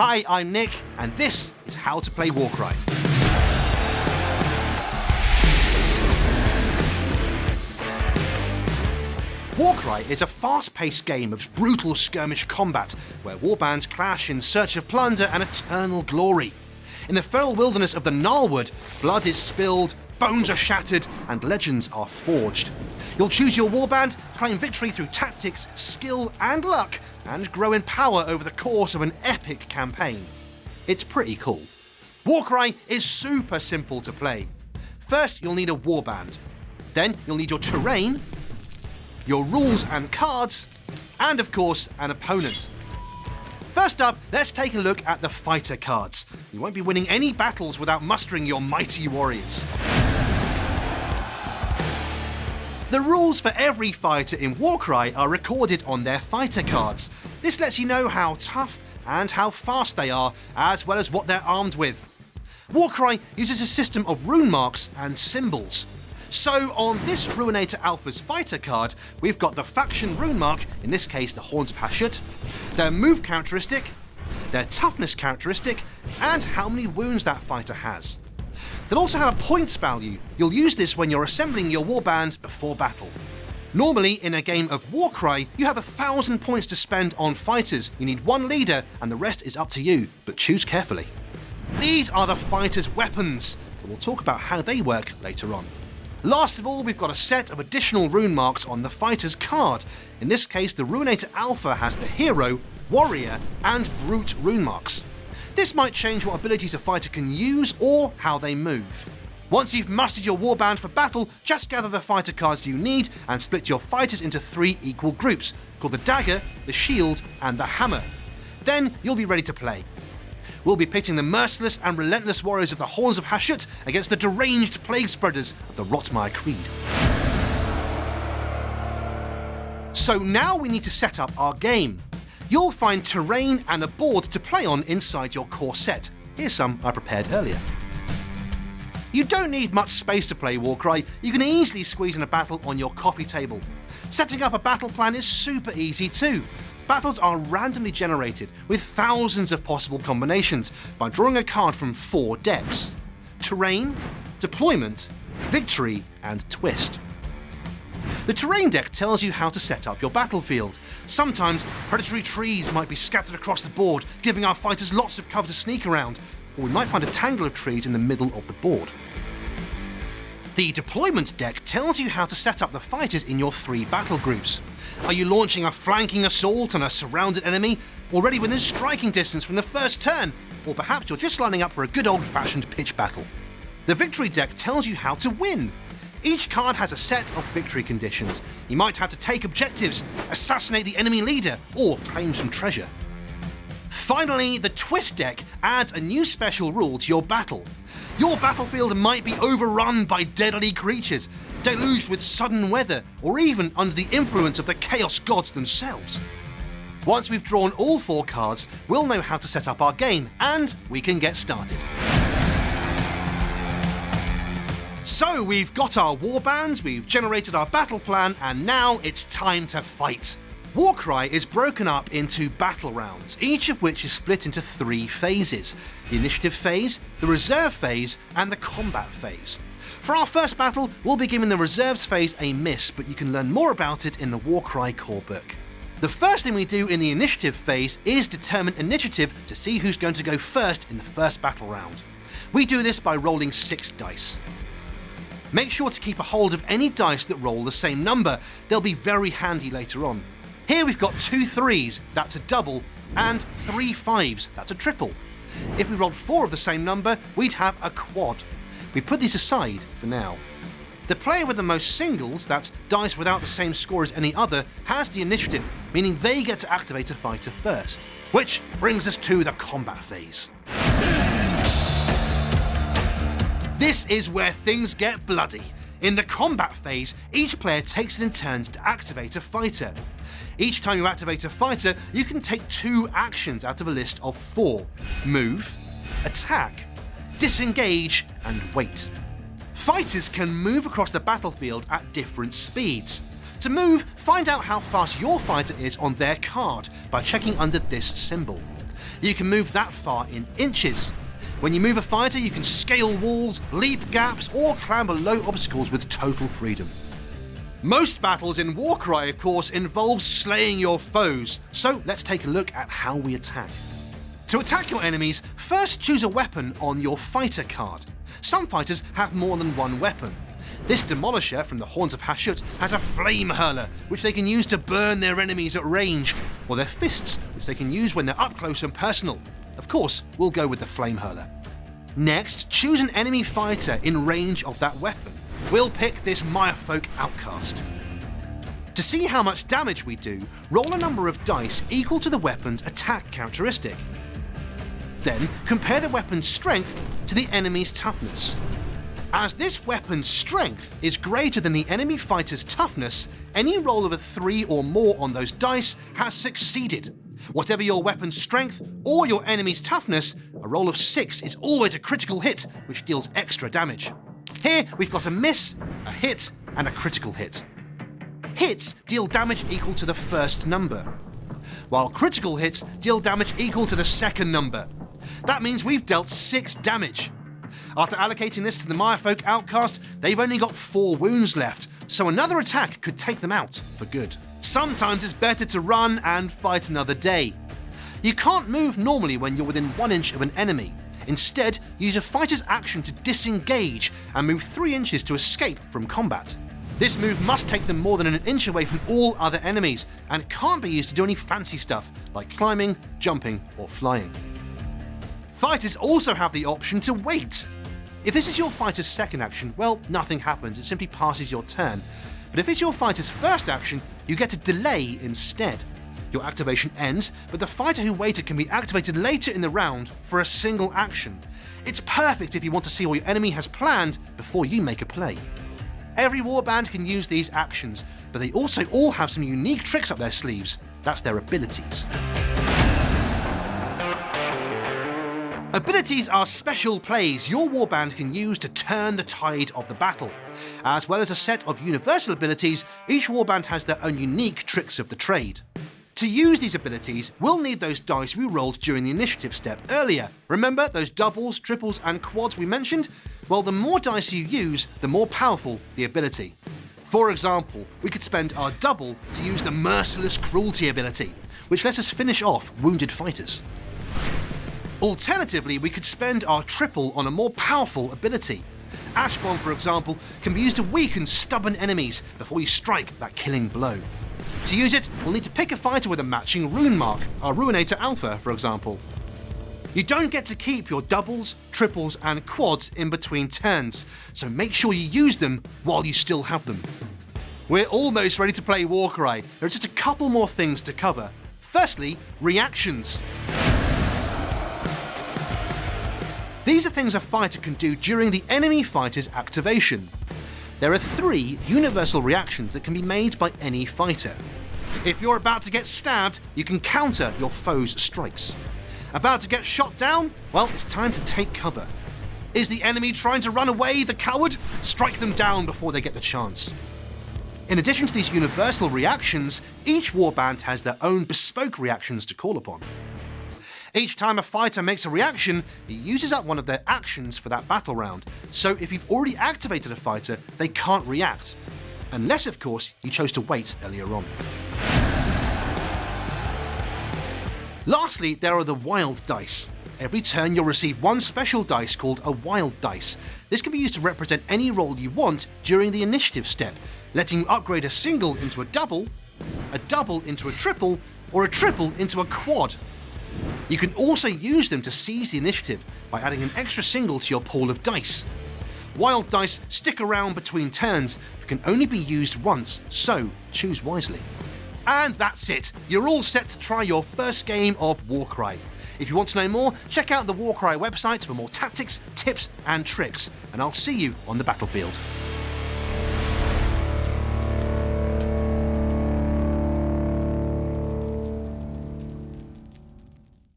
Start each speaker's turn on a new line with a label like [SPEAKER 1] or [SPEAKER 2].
[SPEAKER 1] Hi, I'm Nick, and this is How to Play Warcry. Warcry is a fast-paced game of brutal skirmish combat, where warbands clash in search of plunder and eternal glory. In the feral wilderness of the Gnarlwood, blood is spilled, bones are shattered, and legends are forged. You'll choose your warband, claim victory through tactics, skill, and luck, and grow in power over the course of an epic campaign. It's pretty cool. Warcry is super simple to play. First, you'll need a warband. Then, you'll need your terrain, your rules and cards, and of course, an opponent. First up, let's take a look at the fighter cards. You won't be winning any battles without mustering your mighty warriors. The rules for every fighter in Warcry are recorded on their fighter cards. This lets you know how tough and how fast they are, as well as what they're armed with. Warcry uses a system of rune marks and symbols. So on this Ruinator Alpha's fighter card, we've got the faction rune mark, in this case the Horns of Hashut, their move characteristic, their toughness characteristic, and how many wounds that fighter has. They'll also have a points value. You'll use this when you're assembling your warband before battle. Normally, in a game of Warcry, you have 1,000 points to spend on fighters. You need one leader, and the rest is up to you, but choose carefully. These are the fighters' weapons, and we'll talk about how they work later on. Last of all, we've got a set of additional rune marks on the fighter's card. In this case, the Ruinator Alpha has the Hero, Warrior, and Brute rune marks. This might change what abilities a fighter can use or how they move. Once you've mustered your warband for battle, just gather the fighter cards you need and split your fighters into 3 equal groups, called the Dagger, the Shield, and the Hammer. Then you'll be ready to play. We'll be pitting the merciless and relentless warriors of the Horns of Hashut against the deranged plague spreaders of the Rotmire Creed. So now we need to set up our game. You'll find terrain and a board to play on inside your core set. Here's some I prepared earlier. You don't need much space to play Warcry. You can easily squeeze in a battle on your coffee table. Setting up a battle plan is super easy too. Battles are randomly generated with thousands of possible combinations by drawing a card from 4 decks: Terrain, Deployment, Victory, and Twist. The Terrain deck tells you how to set up your battlefield. Sometimes predatory trees might be scattered across the board, giving our fighters lots of cover to sneak around, or we might find a tangle of trees in the middle of the board. The Deployment deck tells you how to set up the fighters in your 3 battle groups. Are you launching a flanking assault on a surrounded enemy, already within striking distance from the first turn? Or perhaps you're just lining up for a good old-fashioned pitch battle. The Victory deck tells you how to win. Each card has a set of victory conditions. You might have to take objectives, assassinate the enemy leader, or claim some treasure. Finally, the Twist deck adds a new special rule to your battle. Your battlefield might be overrun by deadly creatures, deluged with sudden weather, or even under the influence of the Chaos Gods themselves. Once we've drawn all 4 cards, we'll know how to set up our game, and we can get started. So we've got our warbands, we've generated our battle plan, and now it's time to fight. Warcry is broken up into battle rounds, each of which is split into 3 phases: the initiative phase, the reserve phase, and the combat phase. For our first battle, we'll be giving the reserves phase a miss, but you can learn more about it in the Warcry core book. The first thing we do in the initiative phase is determine initiative to see who's going to go first in the first battle round. We do this by rolling 6 dice. Make sure to keep a hold of any dice that roll the same number. They'll be very handy later on. Here we've got 2 3s, that's a double, and 3 5s, that's a triple. If we rolled 4 of the same number, we'd have a quad. We put these aside for now. The player with the most singles, that's dice without the same score as any other, has the initiative, meaning they get to activate a fighter first. Which brings us to the combat phase. This is where things get bloody. In the combat phase, each player takes it in turns to activate a fighter. Each time you activate a fighter, you can take 2 actions out of a list of 4: move, attack, disengage, and wait. Fighters can move across the battlefield at different speeds. To move, find out how fast your fighter is on their card by checking under this symbol. You can move that far in inches. When you move a fighter, you can scale walls, leap gaps, or clamber low obstacles with total freedom. Most battles in Warcry, of course, involve slaying your foes, so let's take a look at how we attack. To attack your enemies, first choose a weapon on your fighter card. Some fighters have more than one weapon. This Demolisher from the Horns of Hashut has a flame hurler, which they can use to burn their enemies at range, or their fists, which they can use when they're up close and personal. Of course, we'll go with the flame hurler. Next, choose an enemy fighter in range of that weapon. We'll pick this Mirefolk Outcast. To see how much damage we do, roll a number of dice equal to the weapon's attack characteristic. Then compare the weapon's strength to the enemy's toughness. As this weapon's strength is greater than the enemy fighter's toughness, any roll of a 3 or more on those dice has succeeded. Whatever your weapon's strength or your enemy's toughness, a roll of 6 is always a critical hit, which deals extra damage. Here we've got a miss, a hit, and a critical hit. Hits deal damage equal to the first number, while critical hits deal damage equal to the second number. That means we've dealt 6 damage. After allocating this to the Mirefolk Outcast, they've only got 4 wounds left, so another attack could take them out for good. Sometimes it's better to run and fight another day. You can't move normally when you're within 1 inch of an enemy. Instead, use a fighter's action to disengage and move 3 inches to escape from combat. This move must take them more than an inch away from all other enemies, and can't be used to do any fancy stuff like climbing, jumping, or flying. Fighters also have the option to wait. If this is your fighter's second action, well, nothing happens, it simply passes your turn. But if it's your fighter's first action, you get a delay instead. Your activation ends, but the fighter who waited can be activated later in the round for a single action. It's perfect if you want to see what your enemy has planned before you make a play. Every warband can use these actions, but they also all have some unique tricks up their sleeves. That's their abilities. Abilities are special plays your warband can use to turn the tide of the battle. As well as a set of universal abilities, each warband has their own unique tricks of the trade. To use these abilities, we'll need those dice we rolled during the initiative step earlier. Remember those doubles, triples, and quads we mentioned? Well, the more dice you use, the more powerful the ability. For example, we could spend our double to use the Merciless Cruelty ability, which lets us finish off wounded fighters. Alternatively, we could spend our triple on a more powerful ability. Ash Bomb, for example, can be used to weaken stubborn enemies before you strike that killing blow. To use it, we'll need to pick a fighter with a matching rune mark, our Ruinator Alpha, for example. You don't get to keep your doubles, triples, and quads in between turns, so make sure you use them while you still have them. We're almost ready to play Warcry. There are just a couple more things to cover. Firstly, reactions. These are things a fighter can do during the enemy fighter's activation. There are 3 universal reactions that can be made by any fighter. If you're about to get stabbed, you can counter your foe's strikes. About to get shot down? Well, it's time to take cover. Is the enemy trying to run away, the coward? Strike them down before they get the chance. In addition to these universal reactions, each warband has their own bespoke reactions to call upon. Each time a fighter makes a reaction, it uses up one of their actions for that battle round, so if you've already activated a fighter, they can't react. Unless, of course, you chose to wait earlier on. Lastly, there are the wild dice. Every turn you'll receive one special dice called a wild dice. This can be used to represent any roll you want during the initiative step, letting you upgrade a single into a double into a triple, or a triple into a quad. You can also use them to seize the initiative by adding an extra single to your pool of dice. Wild dice stick around between turns but can only be used once, so choose wisely. And that's it! You're all set to try your first game of Warcry. If you want to know more, check out the Warcry website for more tactics, tips, and tricks, and I'll see you on the battlefield.